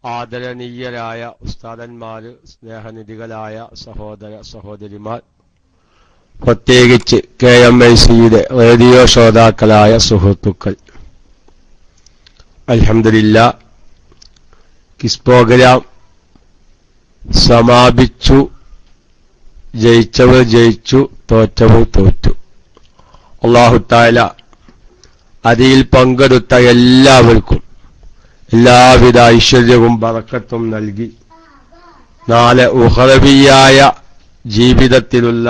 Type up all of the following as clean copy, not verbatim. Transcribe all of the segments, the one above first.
ആദരണീയരായ ഉസ്താദന്മാർ, സ്നേഹനിധികളായ സഹോദര സഹോദരിമാർ, പ്രത്യേകിച്ച് KMICയുടെ റേഡിയോ ശ്രോതാക്കളായ സുഹൃത്തുക്കൾ, അൽഹംദുലില്ലാഹ് കിസ് പ്രോഗ്രാം സമാപിച്ചു. ജയിച്ചവർ ജയിച്ചു, തോറ്റവർ തോറ്റു. അല്ലാഹു തആല അതിൽ പങ്കെടുത്ത എല്ലാവർക്കും എല്ലാവിധ ഐശ്വര്യവും ബറക്കത്തും നൽകി നാളെ ഉഖറവിയായ ജീവിതത്തിലുള്ള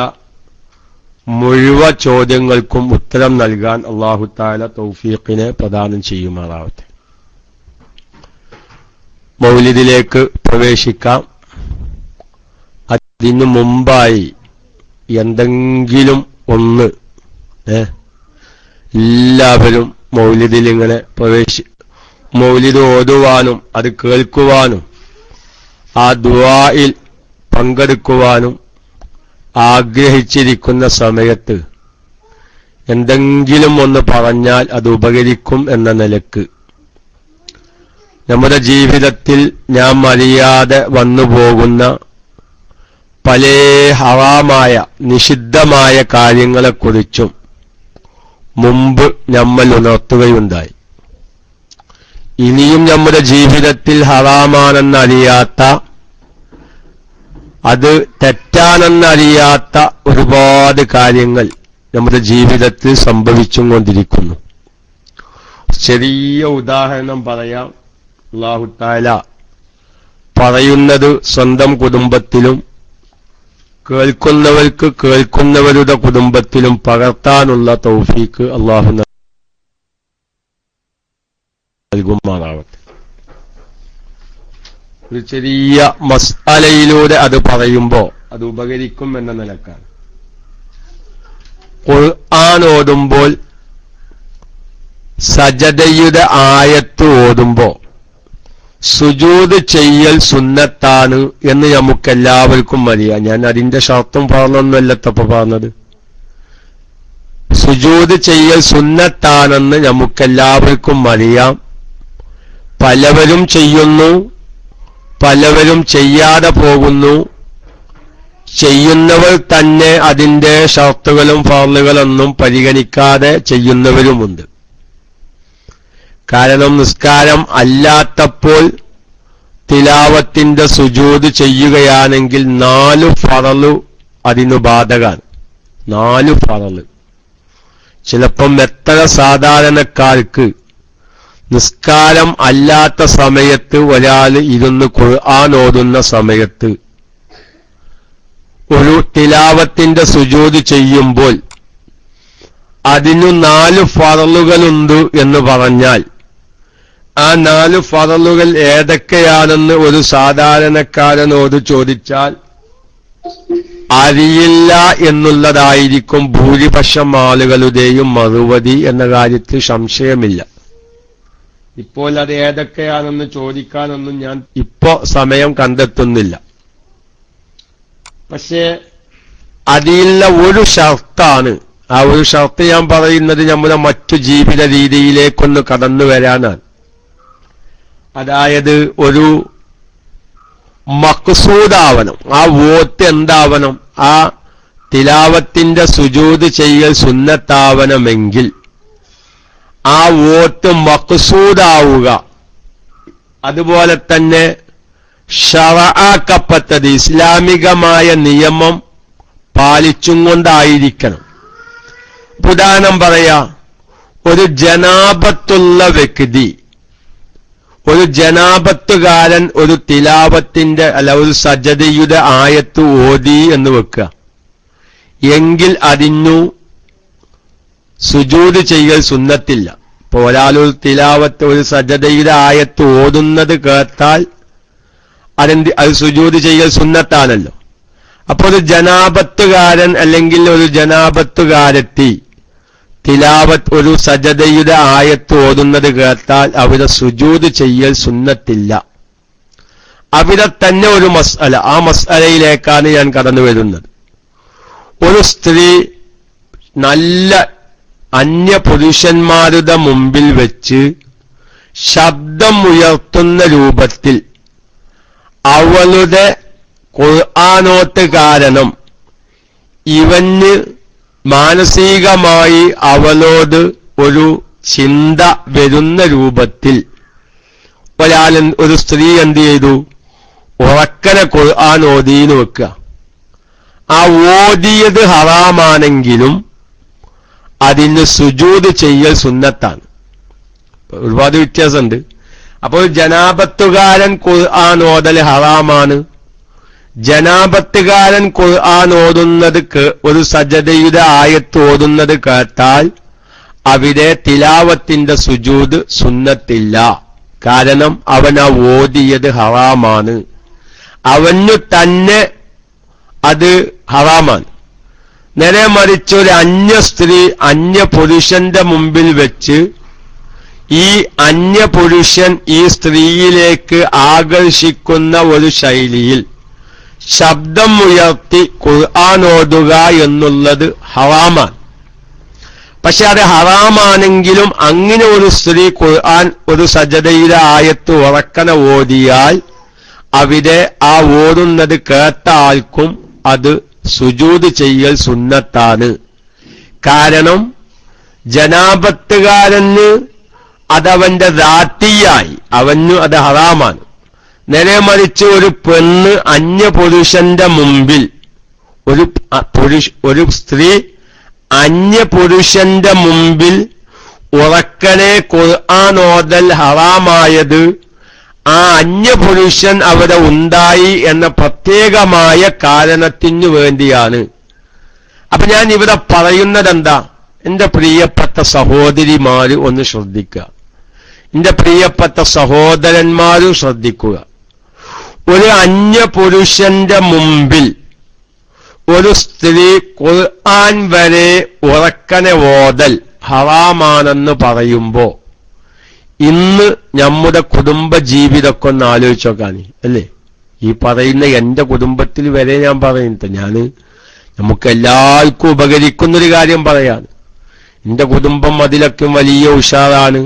മുഴുവൻ ചോദ്യങ്ങൾക്കും ഉത്തരം നൽകാൻ അല്ലാഹു തആല തൗഫീഖിനെ പ്രദാനം ചെയ്യുമാറാവട്ടെ. മൗലിദിലേക്ക് പ്രവേശിക്കാം. അതിനു മുമ്പായി എന്തെങ്കിലും ഒന്ന് എല്ലാവരും മൗലിദിൽ ഇങ്ങനെ മൗലിദ് ഓതുവാനും അത് കേൾക്കുവാനും ആ ദുആയിൽ പങ്കെടുക്കുവാനും ആഗ്രഹിച്ചിരിക്കുന്ന സമയത്ത് എന്തെങ്കിലും ഒന്ന് പറഞ്ഞാൽ അത് ഉപകരിക്കും എന്ന നിലക്ക് നമ്മുടെ ജീവിതത്തിൽ നാം അറിയാതെ വന്നുപോകുന്ന പല ഹറാമായ നിഷിദ്ധമായ കാര്യങ്ങളെക്കുറിച്ചും മുമ്പ് നമ്മൾ ഉണർത്തുകയുണ്ടായി. ഇനിയും നമ്മുടെ ജീവിതത്തിൽ ഹറാമാണെന്നറിയാത്ത, അത് തെറ്റാണെന്നറിയാത്ത ഒരുപാട് കാര്യങ്ങൾ നമ്മുടെ ജീവിതത്തിൽ സംഭവിച്ചും കൊണ്ടിരിക്കുന്നു. ചെറിയ ഉദാഹരണം പറയാം. അല്ലാഹു തആല പറയുന്നത് സ്വന്തം കുടുംബത്തിലും കേൾക്കുന്നവർക്ക് കേൾക്കുന്നവരുടെ കുടുംബത്തിലും പകർത്താനുള്ള തൗഫീക്ക് അല്ലാഹു നൽകുമാറാവട്ടെ. ഒരു ചെറിയ മസ്അലയിലൂടെ അത് പറയുമ്പോൾ അത് ഉപകരിക്കും എന്ന നിലക്കാണ്. ഖുർആൻ ഓതുമ്പോൾ സജദയുടെ ആയത്ത് ഓതുമ്പോൾ സുജൂദ് ചെയ്യൽ സുന്നത്താണ് എന്ന് നമുക്കെല്ലാവർക്കും അറിയാം. ഞാൻ അതിന്റെ ഷർത്തും പറഞ്ഞൊന്നുമല്ലത്തപ്പോ പറഞ്ഞത്. സുജൂദ് ചെയ്യൽ സുന്നത്താണെന്ന് നമുക്കെല്ലാവർക്കും അറിയാം. പലവരും ചെയ്യുന്നു, പലവരും ചെയ്യാതെ പോകുന്നു. ചെയ്യുന്നവർ തന്നെ അതിന്റെ ഷർത്തുകളും ഫർളുകളൊന്നും പരിഗണിക്കാതെ ചെയ്യുന്നവരുമുണ്ട്. കാരണം നിസ്കാരം അല്ലാത്തപ്പോൾ തിലാവത്തിന്റെ സുജൂദ് ചെയ്യുകയാണെങ്കിൽ 4 ഫറള് അതിനു ബാധകാണ്. 4 ഫറള്. ചിലപ്പം എത്ര സാധാരണക്കാർക്ക് നിസ്കാരം അല്ലാത്ത സമയത്ത് ഒരാൾ ഇരുന്ന് ഖുർആൻ ഓതുന്ന സമയത്ത് ഒരു തിലാവത്തിന്റെ സുജൂദ് ചെയ്യുമ്പോൾ അതിനു 4 ഫറളുകളുണ്ട് എന്ന് പറഞ്ഞാൽ ആ 4 ഫറളുകൾ ഏതൊക്കെയാണെന്ന് ഒരു സാധാരണക്കാരനോട് ചോദിച്ചാൽ അറിയില്ല എന്നുള്ളതായിരിക്കും ഭൂരിപക്ഷം ആളുകളുടെയും മറുപടി എന്ന കാര്യത്തിൽ സംശയമില്ല. ഇപ്പോൾ അത് ഏതൊക്കെയാണെന്ന് ചോദിക്കാനൊന്നും ഞാൻ ഇപ്പോ സമയം കണ്ടെത്തുന്നില്ല. പക്ഷേ അതിലുള്ള ഒരു ഷർത്താണ്. ആ ഒരു ഷർത്ത് ഞാൻ പറയുന്നത് നമ്മുടെ മറ്റു ജീവിത രീതിയിലേക്കൊന്ന് കടന്നു വരാനാണ്. അതായത് ഒരു മഖ്സൂദാവണം. ആ വോട്ട് എന്താവണം? ആ തിലാവത്തിന്റെ സുജൂദ് ചെയ്യൽ സുന്നത്താവണമെങ്കിൽ ആ വോട്ട് മഖ്സൂദാവുക. അതുപോലെ തന്നെ ശറഅക്കപ്പെട്ടത് ഇസ്ലാമികമായ നിയമം പാലിച്ചും കൊണ്ടായിരിക്കണം. ഉദാഹരണം പറയാ, ഒരു ജനാബത്തുള്ള വ്യക്തി, ഒരു ജനാബത്തുകാരൻ ഒരു തിലാവത്തിന്റെ ഒരു സജദയുടെ ആയത്ത് ഓതി എന്ന് വെക്കുക. എങ്കിൽ അതിനു സുജൂദ് ചെയ്യൽ സുന്നത്തില്ല. ഇപ്പൊ ഒരാളൊരു തിലാവത്ത് ഒരു സജദയുടെ ആയത്ത് ഓതുന്നത് കേട്ടാൽ അത് സുജൂദ് ചെയ്യൽ സുന്നത്താണല്ലോ. അപ്പൊ ഒരു ജനാബത്തുകാരൻ അല്ലെങ്കിൽ ഒരു ജനാബത്തുകാരത്തി തിലാവത്ത് ഒരു സജദയുടെ ആയത്ത് ഓതുന്നത് കേട്ടാൽ അവിടെ സുജൂദ് ചെയ്യൽ സുന്നത്തില്ല. അവിടെ തന്നെ ഒരു മസ്അല, ആ മസ്അലയിലേക്കാണ് ഞാൻ കടന്നു വരുന്നത്. ഒരു സ്ത്രീ നല്ല അന്യ പുരുഷന്മാരുടെ മുമ്പിൽ വെച്ച് ശബ്ദം ഉയർത്തുന്ന രൂപത്തിൽ അവളുടെ ഖുർആനോത്ത് കാരണം ഇവന് മാനസികമായി അവളോട് ഒരു ചിന്ത വരുന്ന രൂപത്തിൽ ഒരു സ്ത്രീ എന്ത് ചെയ്തു? ഉറക്കനെ ഖുർആൻ ഓതിന്ന് വെക്കുക. ആ ഓതിയത് ഹറാമാണെങ്കിലും അതിന് സുജൂദ് ചെയ്യൽ സുന്നത്താണ്. ഒരുപാട് വ്യത്യാസമുണ്ട്. അപ്പോൾ ജനാപത്തുകാരൻ ഖുർആൻ ഓതൽ ഹറാമാണ്. ജനാപത്തുകാരൻ ഖുർആൻ ഓതുന്നത് ഒരു സജദയുടെ ആയത്ത് ഓതുന്നത് കേട്ടാൽ അവിടെ തിലാവത്തിന്റെ സുജൂദ് സുന്നത്തില്ല. കാരണം അവൻ ആ ഓതിയത് ഹറാമാണ്. അവനു തന്നെ അത് ഹറാമാണ്. നേരെ മറിച്ച് ഒരു അന്യ സ്ത്രീ അന്യ പുരുഷന്റെ മുമ്പിൽ വെച്ച് ഈ അന്യ പുരുഷൻ ഈ സ്ത്രീയിലേക്ക് ആകർഷിക്കുന്ന ഒരു ശൈലിയിൽ ശബ്ദം ഉയർത്തി ഖുർആൻ ഓതുക എന്നുള്ളത് ഹറാമാണ്. പക്ഷെ അത് ഹറാമാണെങ്കിലും അങ്ങനെ ഒരു സ്ത്രീ ഖുർആൻ ഒരു സജദയുടെ ആയത്ത് ഉറക്കനെ ഓതിയാൽ അവിടെ ആ ഓതുന്നത് കേട്ട ആൾക്കും അത് സുജൂദ് ചെയ്യൽ സുന്നത്താണ്. കാരണം ജനാപത്തുകാരന് അതവന്റെ ദാത്തിയായി അവന് അത് ഹറാമാണ്. നേരെ മറിച്ച് ഒരു പെണ്ണ് അന്യപുരുഷന്റെ മുമ്പിൽ ഒരു സ്ത്രീ അന്യപുരുഷന്റെ മുമ്പിൽ ഉറക്കനെ ഖുർആൻ ഓതൽ ഹറാമായത് ആ അന്യപുരുഷൻ അവിടെ ഉണ്ടായി എന്ന പ്രത്യേകമായ കാരണത്തിനു വേണ്ടിയാണ്. അപ്പൊ ഞാൻ ഇവിടെ പറയുന്നത് എന്താ? എന്റെ പ്രിയപ്പെട്ട സഹോദരിമാര് ഒന്ന് ശ്രദ്ധിക്കുക, എന്റെ പ്രിയപ്പെട്ട സഹോദരന്മാരും ശ്രദ്ധിക്കുക. ഒരു അന്യപുരുഷന്റെ മുമ്പിൽ ഒരു സ്ത്രീ ഖുർആൻ വരെ ഉറക്കനെ ഓതൽ ഹറാമാണെന്ന് പറയുമ്പോ ഇന്ന് നമ്മുടെ കുടുംബ ജീവിതമൊക്കെ ഒന്ന് ആലോചിച്ച് നോക്കാൻ അല്ലേ? ഈ പറയുന്ന എന്റെ കുടുംബത്തിൽ വരെ ഞാൻ പറയുന്നത് നമുക്ക് എല്ലാവർക്കും ഉപകരിക്കുന്നൊരു കാര്യം പറയാണ്. എന്റെ കുടുംബം അതിലൊക്കെ വലിയ ഉഷാറാണ്,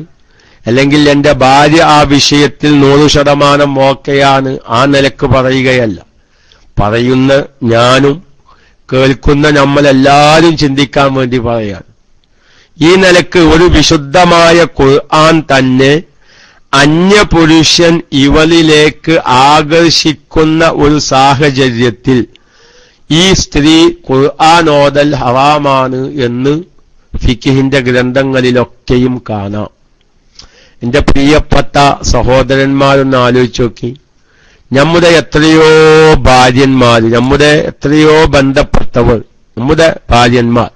അല്ലെങ്കിൽ എന്റെ ഭാര്യ ആ വിഷയത്തിൽ 100% ഓക്കെയാണ്, ആ നിലക്ക് പറയുകയല്ല. പറയുന്ന ഞാനും കേൾക്കുന്ന നമ്മളെല്ലാവരും ചിന്തിക്കാൻ വേണ്ടി പറയാണ്. ഈ നിലക്ക് ഒരു വിശുദ്ധമായ ഖുർആൻ തന്നെ അന്യപുരുഷൻ ഇവളിലേക്ക് ആകർഷിക്കുന്ന ഒരു സാഹചര്യത്തിൽ ഈ സ്ത്രീ ഖുർആൻ ഓതൽ ഹറാമാണ് എന്ന് ഫിഖിന്റെ ഗ്രന്ഥങ്ങളിലൊക്കെയും കാണാം. എന്റെ പ്രിയപ്പെട്ട സഹോദരന്മാരൊന്ന് ആലോചിച്ച് നോക്കി. നമ്മുടെ എത്രയോ ഭാര്യന്മാർ, നമ്മുടെ എത്രയോ ബന്ധപ്പെട്ടവർ, നമ്മുടെ ഭാര്യന്മാർ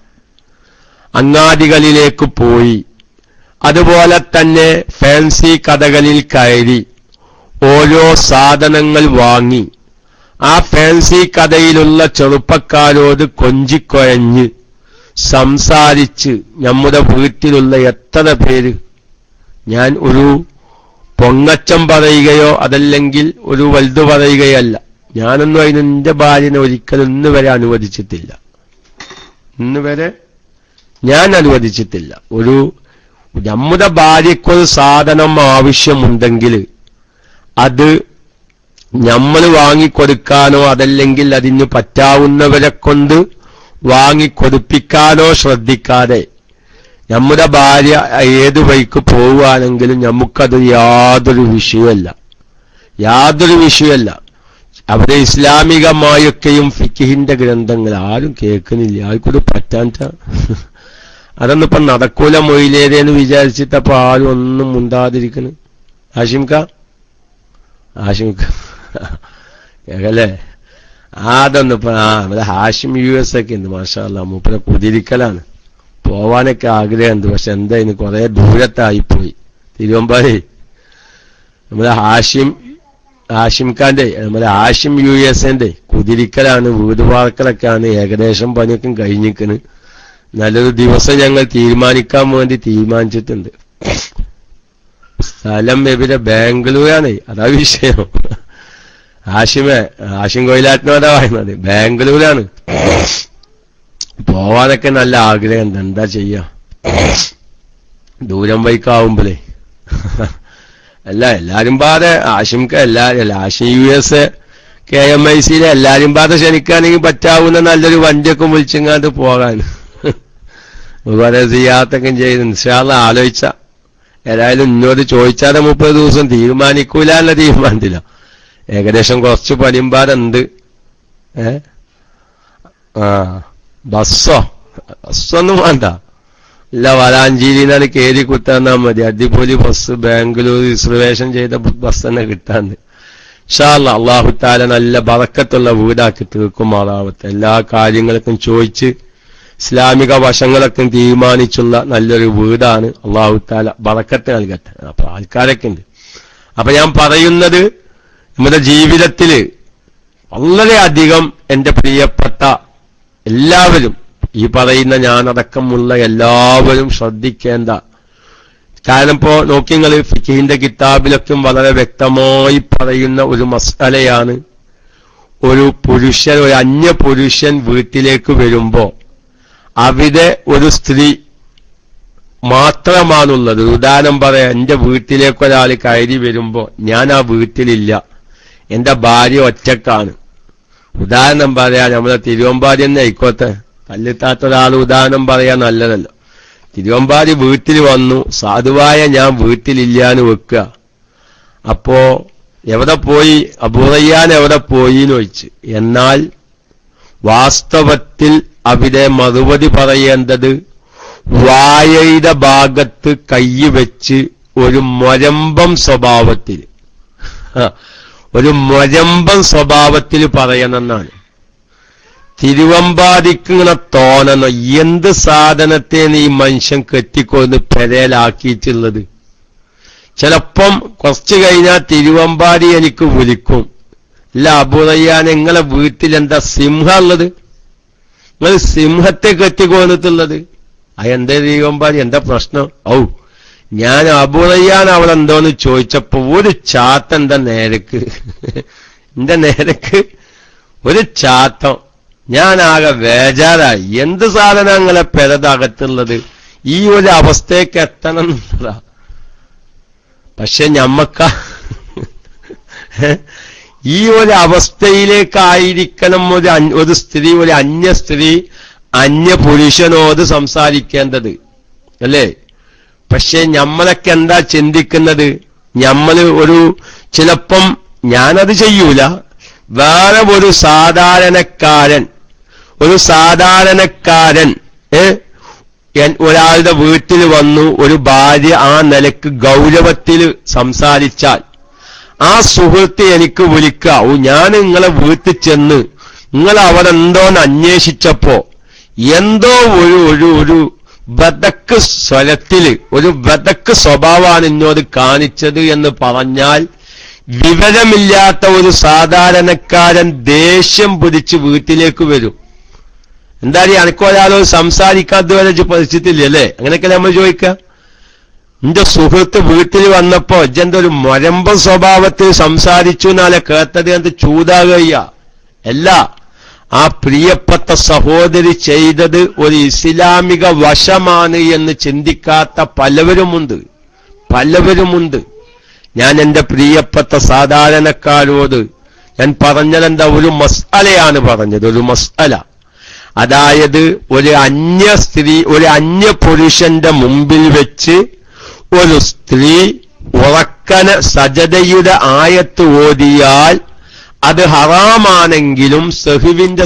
അങ്ങാടികളിലേക്ക് പോയി, അതുപോലെ തന്നെ ഫാൻസി കടകളിൽ കയറി ഓരോ സാധനങ്ങൾ വാങ്ങി ആ ഫാൻസി കടയിലുള്ള ചെറുപ്പക്കാരോട് കൊഞ്ചിക്കൊഴഞ്ഞ് സംസാരിച്ച് നമ്മുടെ വീട്ടിലുള്ള എത്ര പേര്, ഞാൻ ഒരു പൊങ്ങച്ചം പറയുകയോ അതല്ലെങ്കിൽ ഒരു വലുത് പറയുകയല്ല, ഞാനൊന്നും അതിന് എന്റെ ഭാര്യനെ ഒരിക്കലും ഇന്ന് വരെ അനുവദിച്ചിട്ടില്ല. ഇന്ന് വരെ ഞാൻ അനുവദിച്ചിട്ടില്ല. നമ്മുടെ ഭാര്യയ്ക്കൊരു സാധനം ആവശ്യമുണ്ടെങ്കിൽ അത് നമ്മൾ വാങ്ങിക്കൊടുക്കാനോ അതല്ലെങ്കിൽ അതിന് പറ്റാവുന്നവരെ കൊണ്ട് വാങ്ങിക്കൊടുപ്പിക്കാനോ ശ്രദ്ധിക്കാതെ നമ്മുടെ ഭാര്യ ഏത് വഴിക്ക് പോവുകയാണെങ്കിലും നമുക്കത് യാതൊരു വിഷയമല്ല. അവിടെ ഇസ്ലാമികമായൊക്കെയും ഫിഖിന്റെ ഗ്രന്ഥങ്ങൾ ആരും കേൾക്കുന്നില്ല, ആർക്കൊരു പറ്റാത്ത അതൊന്നും ഇപ്പം നടക്കൂല മൊയിലേതെന്ന് വിചാരിച്ചിട്ടപ്പോ ആരും ഒന്നും മുണ്ടാതിരിക്കുന്നു. ആഷിംക കേക്കല്ലേ? അതൊന്നും ഇപ്പൊ നമ്മുടെ ഹാഷിം US ഒക്കെ ഉണ്ട്, മാഷാ അല്ലാഹ്. മൂപ്പരെ കുതിരിക്കലാണ്, പോവാനൊക്കെ ആഗ്രഹമുണ്ട്. പക്ഷെ എന്തായിരുന്നു കുറെ ദൂരത്തായിപ്പോയി. തിരുവമ്പാടി നമ്മുടെ ഹാഷിംഖാന്റെ നമ്മുടെ ഹാഷിം US കുതിരിക്കലാണ്, വീട് പാർക്കലൊക്കെയാണ്. ഏകദേശം പണിയൊക്കെ കഴിഞ്ഞിരിക്കണ്. നല്ലൊരു ദിവസം ഞങ്ങൾ തീരുമാനിച്ചിട്ടുണ്ട്. സ്ഥലം എവിടെ? ബാംഗ്ലൂരാണ്. അതാ വിഷയം. ഹാഷിം കൊയിലാറ്റിനോടാ പറയുന്നത്. ബാംഗ്ലൂരാണ്. പോവാനൊക്കെ നല്ല ആഗ്രഹം. എന്താ ചെയ്യാ, ദൂരം വൈക്കാവുമ്പോഴേ അല്ല എല്ലാരും പാടെ ആശിംക്ക് എല്ലാരും ആശിം US KMICയിലെ എല്ലാരും പാടെ ക്ഷണിക്കുകയാണെങ്കിൽ പറ്റാവുന്ന നല്ലൊരു വണ്ടിയൊക്കെ വിളിച്ചിങ്ങാണ്ട് പോകാൻ വേറെ സിയാറത്തൊക്കെ ചെയ്ത് ഇൻഷാ അല്ലാഹ് ആലോചിച്ച ഏതായാലും ഇന്നോട് ചോദിച്ചാൽ 30 ദിവസം തീരുമാനിക്കൂല എന്ന തീരുമാനത്തില്ല. ഏകദേശം കുറച്ച് പണിമ്പാടുണ്ട്. ബസ്സൊന്നും വേണ്ട. ഇല്ല, വളാഞ്ചേരിന്നാണ് കേരി കുത്താന്നാ മതി. അടിപൊളി ബസ്, ബാംഗ്ലൂർ റിസർവേഷൻ ചെയ്ത ബസ് തന്നെ കിട്ടാണ്ട്. ഇൻഷാ അല്ലാഹ് അല്ലാഹു തആല നല്ല ബറക്കത്തുള്ള വീടാക്കി തീർക്കുമാറാവട്ടെ. എല്ലാ കാര്യങ്ങൾക്കും ചോദിച്ച് ഇസ്ലാമിക വശങ്ങളൊക്കെ തീരുമാനിച്ചുള്ള നല്ലൊരു വീടാണ്. അല്ലാഹു തആല ബറക്കത്ത് നൽകട്ടെ. അപ്പൊ ആൾക്കാരൊക്കെ ഉണ്ട്. അപ്പൊ ഞാൻ പറയുന്നത്, നമ്മുടെ ജീവിതത്തിൽ വളരെയധികം എന്റെ പ്രിയപ്പെട്ട എല്ലാവരും, ഈ പറയുന്ന ഞാനടക്കമുള്ള എല്ലാവരും ശ്രദ്ധിക്കേണ്ട, കാരണം ഇപ്പോ നോക്കിങ്ങൾ ഫിഖിന്റെ കിതാബിലൊക്കെ വളരെ വ്യക്തമായി പറയുന്ന ഒരു മസ്അലയാണ്, ഒരു പുരുഷൻ, ഒരു അന്യ പുരുഷൻ വീട്ടിലേക്ക് വരുമ്പോ അവിടെ ഒരു സ്ത്രീ മാത്രമാണുള്ളത്. ഉദാഹരണം പറയാം, എന്റെ വീട്ടിലേക്ക് ഒരാൾ കയറി വരുമ്പോ ഞാൻ ആ വീട്ടിലില്ല, എന്റെ ഭാര്യ ഒറ്റക്കാണ്. ഉദാഹരണം പറയാ, നമ്മളെ തിരുവമ്പാടി തന്നെ ആയിക്കോട്ടെ, കല്ലിത്താത്ത ഒരാൾ ഉദാഹരണം പറയാൻ നല്ലതല്ലോ. തിരുവമ്പാടി വീട്ടിൽ വന്നു, സാധുവായ ഞാൻ വീട്ടിലില്ലാന്ന് വെക്കുക. അപ്പോ എവിടെ പോയി, അബൂറയ്യാൻ എവിടെ പോയി എന്ന് ചോദിച്ചു. എന്നാൽ വാസ്തവത്തിൽ അവിടെ മറുപടി പറയേണ്ടത്, വായയുടെ ഭാഗത്ത് കൈവച്ച് ഒരു മൊരമ്പം സ്വഭാവത്തിൽ, ഒരു മൊരമ്പം സ്വഭാവത്തിൽ പറയണമെന്നാണ്. തിരുവമ്പാടിക്കിങ്ങനെ തോന്നണം, എന്ത് സാധനത്തെ ഈ മനുഷ്യൻ കെട്ടിക്കൊന്ന് പെരയിലാക്കിയിട്ടുള്ളത്. ചിലപ്പം കുറച്ചു കഴിഞ്ഞാൽ തിരുവമ്പാടി എനിക്ക് വിളിക്കും, ഇല്ല അബൂറയ്യാൻ നിങ്ങളെ വീട്ടിലെന്താ സിംഹം ഉള്ളത്, നിങ്ങൾ സിംഹത്തെ കെട്ടിക്കൊന്നിട്ടുള്ളത്. അതെന്താ തിരുവമ്പാടി, എന്താ പ്രശ്നം? ഞാൻ അബൂറയ്യാൻ അവിടെ എന്തോന്ന് ചോദിച്ചപ്പോ ഒരു ചാത്തം എന്താ നേരക്ക്, എന്റെ നേരക്ക് ഒരു ചാത്തം. ഞാനാകെ ബേജാറായി, എന്ത് സാധനങ്ങളെ പെരതകത്തുള്ളത്, ഈ ഒരു അവസ്ഥയ്ക്ക് എത്തണം എന്നുള്ളതാ. പക്ഷെ ഞമ്മക്ക ഈ ഒരു അവസ്ഥയിലേക്കായിരിക്കണം ഒരു സ്ത്രീ, ഒരു അന്യ സ്ത്രീ അന്യ പുരുഷനോട് സംസാരിക്കേണ്ടത്, അല്ലേ? പക്ഷെ നമ്മളൊക്കെ എന്താ ചിന്തിക്കുന്നത്, നമ്മള് ചിലപ്പം ഞാനത് ചെയ്യൂല, വേറെ ഒരു സാധാരണക്കാരൻ ഒരാളുടെ വീട്ടിൽ വന്നു, ഒരു ഭാര്യ ആ നിലക്ക് ഗൗരവത്തിൽ സംസാരിച്ചാൽ ആ സുഹൃത്ത് എനിക്ക് വിളിക്കുക, ഞാൻ നിങ്ങളെ വീട്ടിൽ ചെന്ന് നിങ്ങൾ അവിടെ എന്തോന്ന് അന്വേഷിച്ചപ്പോ എന്തോ ഒരു ബദക്ക് സ്വരത്തില്, ഒരു ബദക്ക് സ്വഭാവമാണ് എന്നോട് കാണിച്ചത് എന്ന് പറഞ്ഞാൽ, വിവരമില്ലാത്ത ഒരു സാധാരണക്കാരൻ ദേഷ്യം പിടിച്ച് വീട്ടിലേക്ക് വരും. എന്തായാലും അനക്കൊരാളോട് സംസാരിക്കാത്തവരെ പഠിച്ചിട്ടില്ലല്ലേ, അങ്ങനെയൊക്കെ നമ്മൾ ചോദിക്കുക. എന്റെ സുഹൃത്ത് വീട്ടിൽ വന്നപ്പോ ഇജ്ജെന്താ ഒരു മൊരമ്പ സ്വഭാവത്തിൽ സംസാരിച്ചു എന്നാലെ കേട്ടത് എന്ന് ചൂടാകുക അല്ല. ആ പ്രിയപ്പെട്ട സഹോദരി ചെയ്തത് ഒരു ഇസ്ലാമിക വശമാണ് എന്ന് ചിന്തിക്കാത്ത പലവരുമുണ്ട്. ഞാൻ എന്റെ പ്രിയപ്പെട്ട സാധാരണക്കാരോട് ഞാൻ പറഞ്ഞതെന്താ, ഒരു മസ്അലയാണ് പറഞ്ഞത്, ഒരു മസ്അല. അതായത് ഒരു അന്യ സ്ത്രീ, ഒരു അന്യ പുരുഷന്റെ മുമ്പിൽ വെച്ച് ഒരു സ്ത്രീ ഉറക്കന സജദയുടെ ആയത്ത് ഓതിയാൽ അത് ഹറാമാണെങ്കിലും സഹ്വിന്റെ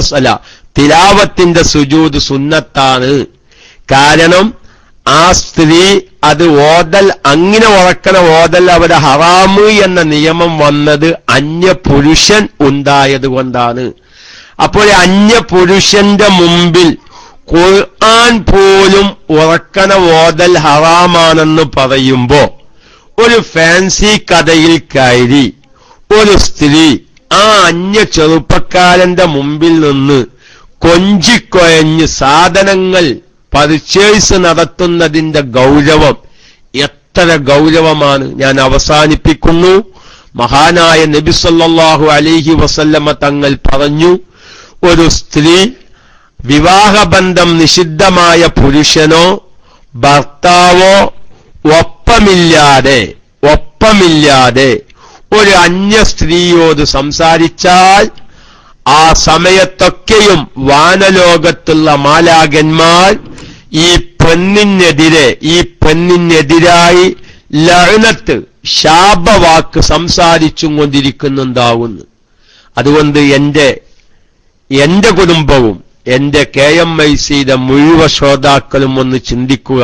തിലാവത്തിന്റെ സുജൂദ് സുന്നത്താണ്. കാരണം ആ സ്ത്രീ അത് ഓതൽ, അങ്ങനെ ഉറക്കണ ഓതൽ അവിടെ ഹറാമ് എന്ന നിയമം വന്നത് അന്യ പുരുഷൻ ഉണ്ടായത് കൊണ്ടാണ്. അപ്പോൾ അന്യ പുരുഷന്റെ മുമ്പിൽ ഖുർആൻ പോലും ഉറക്കണ ഓതൽ ഹറാമാണെന്ന് പറയുമ്പോ ഒരു ഫാൻസി കഥയിൽ കയറി ഒരു സ്ത്രീ ആ അന്യ ചെറുപ്പക്കാരന്റെ മുമ്പിൽ നിന്ന് കൊഞ്ചിക്കൊയഞ്ഞ് സാധനങ്ങൾ പർച്ചേസ് നടത്തുന്നതിന്റെ ഗൗരവം എത്ര ഗൗരവമാണ്. ഞാൻ അവസാനിപ്പിക്കുന്നു. മഹാനായ നബി സല്ലല്ലാഹു അലൈഹി വസല്ലമ തങ്ങൾ പറഞ്ഞു, ഒരു സ്ത്രീ വിവാഹബന്ധം നിഷിദ്ധമായ പുരുഷനോ ഭർത്താവോ ഒപ്പമില്ലാതെ ഒപ്പമില്ലാതെ ഒരു അന്യ സ്ത്രീയോട് സംസാരിച്ചാൽ ആ സമയത്തൊക്കെയും വാനലോകത്തുള്ള മാലാഖന്മാർ ഈ പെണ്ണിനെതിരായി ലഅ്നത്ത് ശാപവാക്ക് സംസാരിച്ചും കൊണ്ടിരിക്കുന്നുണ്ടാവുന്നു. അതുകൊണ്ട് എന്റെ കുടുംബവും എന്റെ KMICയുടെ മുഴുവൻ ശ്രോതാക്കളും ഒന്ന് ചിന്തിക്കുക.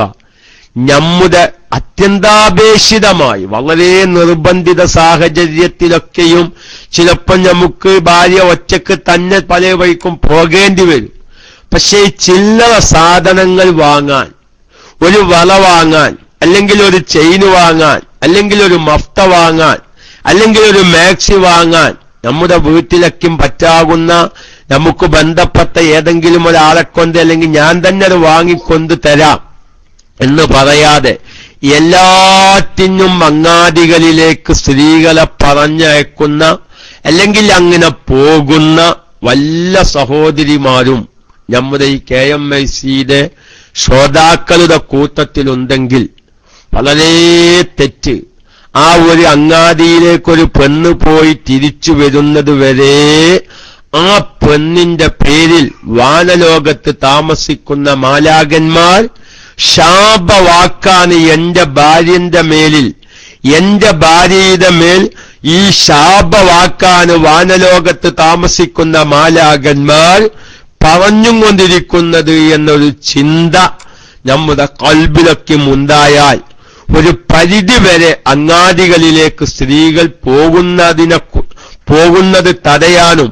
നമ്മുടെ അത്യന്താപേക്ഷിതമായി വളരെ നിർബന്ധിത സാഹചര്യത്തിലൊക്കെയും ചിലപ്പോൾ നമുക്ക് ഭാര്യ ഒറ്റക്ക് തന്നെ പല വഴിക്കും പോകേണ്ടി വരും. പക്ഷേ ചില്ലറ സാധനങ്ങൾ വാങ്ങാൻ, ഒരു വള വാങ്ങാൻ, അല്ലെങ്കിൽ ഒരു ചെയിന് വാങ്ങാൻ, അല്ലെങ്കിൽ ഒരു മഫ്ത വാങ്ങാൻ, അല്ലെങ്കിൽ ഒരു മാക്സി വാങ്ങാൻ നമ്മുടെ വീട്ടിലേക്കും പറ്റാകുന്ന നമുക്ക് ബന്ധപ്പെട്ട ഏതെങ്കിലും ഒരാളെ കൊണ്ട് അല്ലെങ്കിൽ ഞാൻ തന്നെ അത് വാങ്ങിക്കൊണ്ട് തരാം എന്ന് പറയാതെ എല്ലാറ്റിനും അങ്ങാടികളിലേക്ക് സ്ത്രീകളെ പറഞ്ഞയക്കുന്ന അല്ലെങ്കിൽ അങ്ങനെ പോകുന്ന വല്ല സഹോദരിമാരും നമ്മുടെ ഈ KMICയുടെ ശ്രോതാക്കളുടെ കൂട്ടത്തിലുണ്ടെങ്കിൽ വളരെ തെറ്റ്. ആ ഒരു അങ്ങാടിയിലേക്കൊരു പെണ്ണ് പോയി തിരിച്ചു വരുന്നത് വരെ ആ പെണ്ണിന്റെ പേരിൽ വാനലോകത്ത് താമസിക്കുന്ന മാലാഖന്മാർ ശാപവാക്കാണ് എന്റെ ഭാര്യന്റെ മേലിൽ, എന്റെ ഭാര്യയുടെ മേൽ ഈ ശാപവാക്കാണ് വാനലോകത്ത് താമസിക്കുന്ന മാലാഖന്മാർ പറഞ്ഞും കൊണ്ടിരിക്കുന്നത് എന്നൊരു ചിന്ത നമ്മുടെ ഖൽബിലൊക്കെ ഉണ്ടായാൽ ഒരു പരിധിവരെ അങ്ങാടികളിലേക്ക് സ്ത്രീകൾ പോകുന്നത് തടയാനും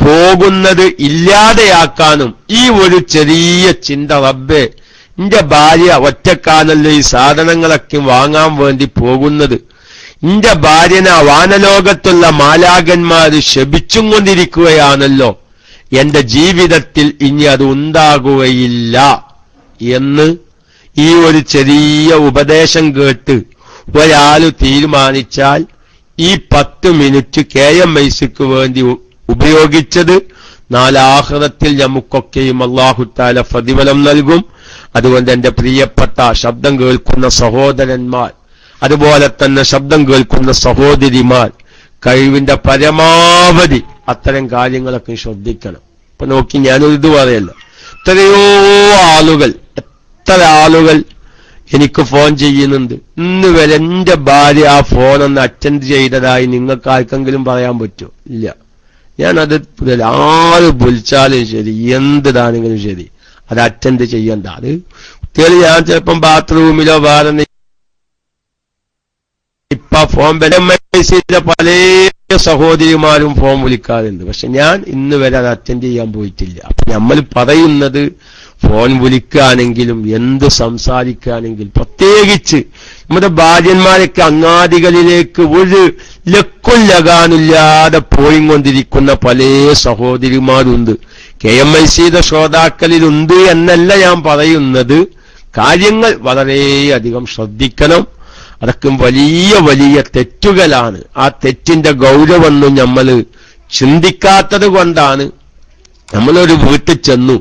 പോകുന്നത് ഇല്ലാതെയാക്കാനും ഈ ഒരു ചെറിയ ചിന്ത, റബ്ബേ എന്റെ ഭാര്യ ഒറ്റക്കാണല്ലോ ഈ സാധനങ്ങളൊക്കെ വാങ്ങാൻ വേണ്ടി പോകുന്നത്, എന്റെ ഭാര്യനെ വാനലോകത്തുള്ള മാലാഖന്മാര് ശപിച്ചും കൊണ്ടിരിക്കുകയാണല്ലോ, എന്റെ ജീവിതത്തിൽ ഇനി അത് ഉണ്ടാകുകയില്ല എന്ന് ഈ ഒരു ചെറിയ ഉപദേശം കേട്ട് ഒരാൾ തീരുമാനിച്ചാൽ ഈ 10 മിനിറ്റ് KMICക്ക് വേണ്ടി ഉപയോഗിച്ചത് നാലാഖിറത്തിൽ നമുക്കൊക്കെയും അല്ലാഹു തആല പ്രതിഫലം നൽകും. അതുകൊണ്ട് എന്റെ പ്രിയപ്പെട്ട ശബ്ദം കേൾക്കുന്ന സഹോദരന്മാർ, അതുപോലെ തന്നെ ശബ്ദം കേൾക്കുന്ന സഹോദരിമാർ, കഴിവിന്റെ പരമാവധി അത്തരം കാര്യങ്ങളൊക്കെ ശ്രദ്ധിക്കണം. ഇപ്പൊ നോക്കി, ഞാനൊരിത് പറയല്ല, എത്ര ആളുകൾ എനിക്ക് ഫോൺ ചെയ്യുന്നുണ്ട്. ഇന്ന് വരെ എന്റെ ഭാര്യ ആ ഫോണൊന്ന് അറ്റൻഡ് ചെയ്തതായി നിങ്ങൾക്ക് ആർക്കെങ്കിലും പറയാൻ പറ്റുമോ? ഇല്ല. ഞാനത് ആര് വിളിച്ചാലും ശരി, എന്താണെങ്കിലും ശരി, അത് അറ്റൻഡ് ചെയ്യണ്ട. അത് കുട്ടികൾ ഞാൻ ചിലപ്പം ബാത്റൂമിലോ വേറെ ഇപ്പൊ ഫോൺ പല സഹോദരിമാരും ഫോൺ വിളിക്കാറുണ്ട്. പക്ഷെ ഞാൻ ഇന്ന് വരെ അത് അറ്റൻഡ് ചെയ്യാൻ പോയിട്ടില്ല. അപ്പൊ നമ്മൾ പറയുന്നത് ഫോൺ വിളിക്കുകയാണെങ്കിലും എന്ത് സംസാരിക്കുകയാണെങ്കിലും പ്രത്യേകിച്ച് നമ്മുടെ ഭാര്യന്മാരൊക്കെ അങ്ങാടികളിലേക്ക് ഒരു ലക്കും ലഗാനില്ലാതെ പോയിക്കൊണ്ടിരിക്കുന്ന പല സഹോദരിമാരുണ്ട്. KMICയുടെ ശ്രോതാക്കളിലുണ്ട് എന്നല്ല ഞാൻ പറയുന്നത്. കാര്യങ്ങൾ വളരെയധികം ശ്രദ്ധിക്കണം. അതൊക്കെ വലിയ വലിയ തെറ്റുകളാണ്. ആ തെറ്റിന്റെ ഗൗരവമൊന്നും നമ്മൾ ചിന്തിക്കാത്തത് കൊണ്ടാണ്. നമ്മളൊരു വീട്ടിൽ ചെന്നു,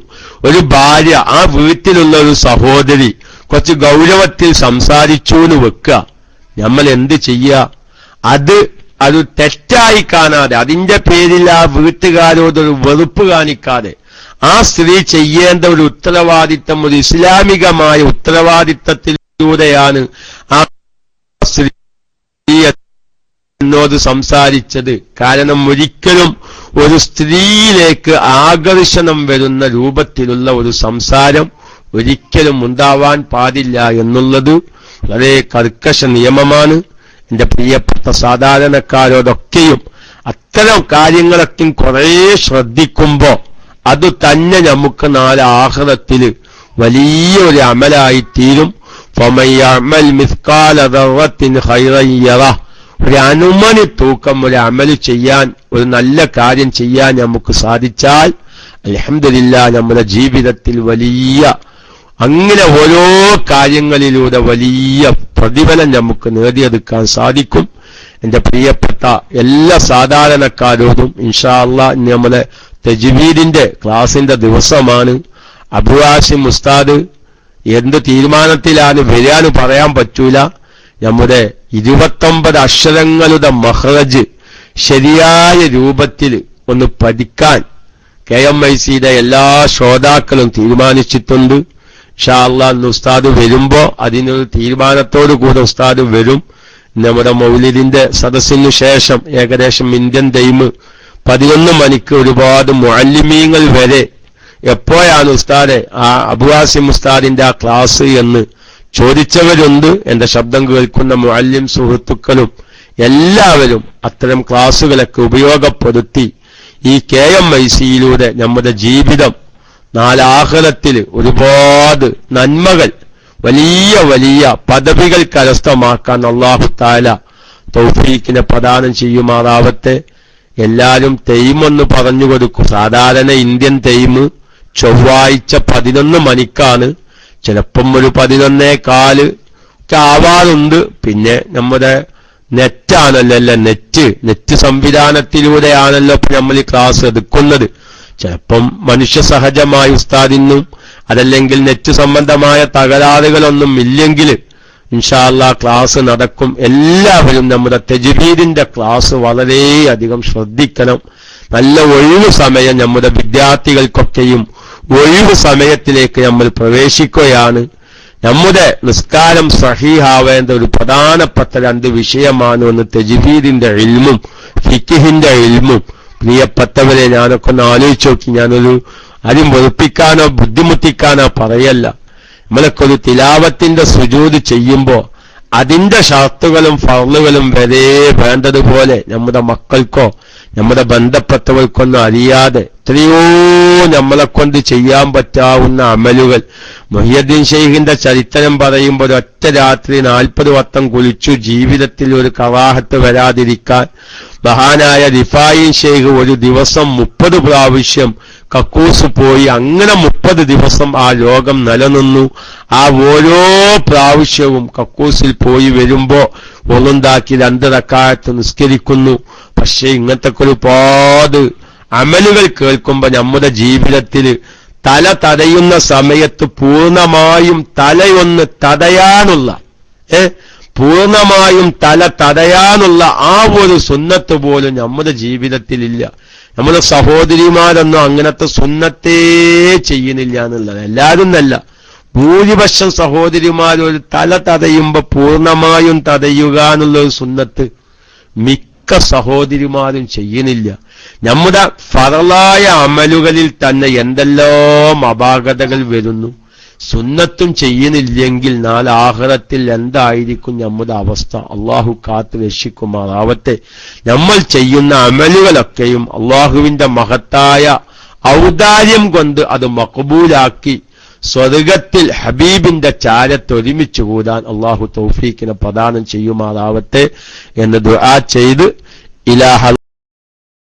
ഒരു ഭാര്യ ആ വീട്ടിലുള്ള ഒരു സഹോദരി കുറച്ച് ഗൗരവത്തിൽ സംസാരിച്ചു എന്ന് വെക്കുക, നമ്മൾ എന്ത് ചെയ്യുക? അത് തെറ്റായി കാണാതെ, അതിന്റെ പേരിൽ ആ വീട്ടുകാരോടൊരു വെറുപ്പ് കാണിക്കാതെ, ആ സ്ത്രീ ചെയ്യേണ്ട ഒരു ഉത്തരവാദിത്തം ഒരു ഇസ്ലാമികമായ ഉത്തരവാദിത്തത്തിലൂടെയാണ് ആ സ്ത്രീ എന്നോട് സംസാരിച്ചത്. കാരണം ഒരിക്കലും ഒരു സ്ത്രീയിലേക്ക് ആകർഷണം വരുന്ന രൂപത്തിലുള്ള ഒരു സംസാരം ഒരിക്കലും ഉണ്ടാവാൻ പാടില്ല എന്നുള്ളത് വളരെ കർക്കശ നിയമമാണ്. എന്റെ പ്രിയപ്പെട്ട സാധാരണക്കാരോടൊക്കെയും അത്തരം കാര്യങ്ങളൊക്കെ കുറെ ശ്രദ്ധിക്കുമ്പോ അത് തന്നെ നമുക്ക് നാളെ ആഖിറത്തിൽ വലിയ ഒരു അമലായി തീരും. ഫമൻ യഅമൽ മിസ്കാല ദർറത്തിൻ ഖൈറൻ യറഹ്, ഒരു അനുമണി തൂക്കം ഒരു അമല് ചെയ്യാൻ, ഒരു നല്ല കാര്യം ചെയ്യാൻ നമുക്ക് സാധിച്ചാൽ അൽഹംദുലില്ലാ നമ്മുടെ ജീവിതത്തിൽ വലിയ അങ്ങനെ ഓരോ കാര്യങ്ങളിലൂടെ വലിയ പ്രതിഫലം നമുക്ക് നേടിയെടുക്കാൻ സാധിക്കും. എന്റെ പ്രിയപ്പെട്ട എല്ലാ സാധാരണക്കാരോടും ഇൻഷാ അല്ലാഹ് നമ്മളെ തജ്വീദിന്റെ ക്ലാസിന്റെ ദിവസമാണ്. അബു ആസിം ഉസ്താദ് എന്ത് തീരുമാനത്തിലാണ് വരാന് പറയാൻ പറ്റൂല. നമ്മുടെ 29 അക്ഷരങ്ങളുടെ മഖ്റജ് ശരിയായ രൂപത്തിൽ ഒന്ന് പഠിക്കാൻ KMICയുടെ എല്ലാ ശ്രോതാക്കളും തീരുമാനിച്ചിട്ടുണ്ട്. ഇൻഷാ അല്ലാഹ് ഉസ്താദ് വരുമ്പോ അതിനൊരു തീരുമാനത്തോടു കൂടെ ഉസ്താദ് വരും. നമ്മുടെ മൗലിദിന്റെ സദസ്സിനു ശേഷം ഏകദേശം ഇന്ത്യൻ ടൈം 11 മണിക്ക് ഒരുപാട് മുഅല്ലിമീങ്ങൾ വരെ എപ്പോഴാണ് ഉസ്താദെ ആ അബുവാസിം ഉസ്താദിന്റെ ആ ക്ലാസ് എന്ന് ചോദിച്ചവരുണ്ട്. എന്റെ ശബ്ദം കേൾക്കുന്ന മുഅല്ലിം സുഹൃത്തുക്കളും എല്ലാവരും അത്തരം ക്ലാസുകളൊക്കെ ഉപയോഗപ്പെടുത്തി ഈ KMICയിലൂടെ നമ്മുടെ ജീവിതം നാലാഖിറത്തിൽ ഒരുപാട് നന്മകൾ വലിയ വലിയ പദവികൾ കരസ്ഥമാക്കാൻ അല്ലാഹു തആല തൗഫീഖിനെ പ്രദാനം ചെയ്യുമാറാവട്ടെ. എല്ലാവരും ടൈമൊന്ന് പറഞ്ഞു കൊടുക്കും. സാധാരണ ഇന്ത്യൻ ടൈം ചൊവ്വാഴ്ച 11 മണിക്കാണ്. ചിലപ്പം ഒരു 11:15 ഒക്കെ ആവാറുണ്ട്. പിന്നെ നമ്മുടെ നെറ്റാണല്ലോ, നെറ്റ് സംവിധാനത്തിലൂടെയാണല്ലോ ഇപ്പൊ നമ്മൾ ഈ ക്ലാസ് എടുക്കുന്നത്. ചിലപ്പം മനുഷ്യ സഹജമായ ഉസ്താദിനും അതല്ലെങ്കിൽ നെറ്റ് സംബന്ധമായ തകരാറുകളൊന്നും ഇല്ലെങ്കിൽ ഇൻഷാ അല്ലാഹ് ക്ലാസ് നടക്കും. എല്ലാവരും നമ്മുടെ തജ്വീദിന്റെ ക്ലാസ് വളരെയധികം ശ്രദ്ധിക്കണം. നല്ല ഒഴിവു സമയം നമ്മുടെ വിദ്യാർത്ഥികൾക്കൊക്കെയും ഒഴിവു സമയത്തിലേക്ക് നമ്മൾ പ്രവേശിക്കുകയാണ്. നമ്മുടെ നിസ്കാരം സഹീഹാവേണ്ട ഒരു പ്രധാനപ്പെട്ട 2 വിഷയമാണ്. ഒന്ന് തജ്വീദിന്റെ ഇൽമും ഫിഖ്ഹിന്റെ ഇൽമും. പ്രിയപ്പെട്ടവരെ, ഞാനൊക്കെ ഒന്ന് ആലോചിച്ച് നോക്കി. ഞാനൊരു ആരും വെറുപ്പിക്കാനോ ബുദ്ധിമുട്ടിക്കാനോ പറയല്ല. നമ്മളൊക്കെ ഒരു തിലാവത്തിന്റെ സുജൂദ് ചെയ്യുമ്പോ അതിന്റെ ഷർത്തുകളും ഫർളുകളും വരെ വേണ്ടതുപോലെ നമ്മുടെ മക്കൾക്കോ നമ്മുടെ ബന്ധപ്പെട്ടവർക്കൊന്നും അറിയാതെ എത്രയോ നമ്മളെ കൊണ്ട് ചെയ്യാൻ പറ്റാവുന്ന അമലുകൾ. മുഹിയുദ്ദീൻ ശൈഖിന്റെ ചരിത്രം പറയുമ്പോൾ ഒറ്റ രാത്രി 40 വട്ടം കുളിച്ചു ജീവിതത്തിൽ ഒരു കറാഹത്ത് വരാതിരിക്കാൻ. മഹാനായ റിഫായി ശൈഖ് ഒരു ദിവസം 30 പ്രാവശ്യം കക്കൂസ് പോയി. അങ്ങനെ 30 ദിവസം ആ രോഗം നിലനിന്നു. ആ ഓരോ പ്രാവശ്യവും കക്കൂസിൽ പോയി വരുമ്പോ ഒന്നുണ്ടാക്കി 2 റക്അത്ത് നിസ്കരിക്കുന്നു. പക്ഷെ ഇങ്ങനത്തെ ഒരുപാട് അമലുകൾ കേൾക്കുമ്പോ നമ്മുടെ ജീവിതത്തിൽ തല തടയുന്ന സമയത്ത് പൂർണ്ണമായും തലയൊന്ന് തടയാനുള്ള പൂർണ്ണമായും തല തടയാനുള്ള ആ ഒരു സുന്നത്ത് പോലും നമ്മുടെ ജീവിതത്തിലില്ല. നമ്മുടെ സഹോദരിമാരൊന്നും അങ്ങനത്തെ സുന്നത്തേ ചെയ്യുന്നില്ല എന്നുള്ളത്. എല്ലാവരും എന്നല്ല, ഭൂരിപക്ഷം സഹോദരിമാരൊരു തല തടയുമ്പോ പൂർണ്ണമായും തടയുക എന്നുള്ളൊരു സുന്നത്ത് മിക്ക സഹോദരിമാരും ചെയ്യുന്നില്ല. നമ്മുടെ ഫറളായ അമലുകളിൽ തന്നെ എന്തെല്ലാം അപാകതകൾ വരുന്നു. സുന്നത്തും ചെയ്യുന്നില്ലെങ്കിൽ നാളെ ആഖിറത്തിൽ എന്തായിരിക്കും നമ്മുടെ അവസ്ഥ? അള്ളാഹു കാത്ത് രക്ഷിക്കുമാറാവട്ടെ. നമ്മൾ ചെയ്യുന്ന അമലുകളൊക്കെയും അള്ളാഹുവിന്റെ മഹത്തായ ഔദാര്യം കൊണ്ട് അത് മഖബൂലാക്കി സ്വർഗത്തിൽ ഹബീബിന്റെ ചാരത്ത് ഒരുമിച്ച് കൂടാൻ അള്ളാഹു തൗഫീഖിനെ പ്രദാനം ചെയ്യുമാറാവട്ടെ എന്ന് ദുആ ചെയ്ത് ഇലാഹ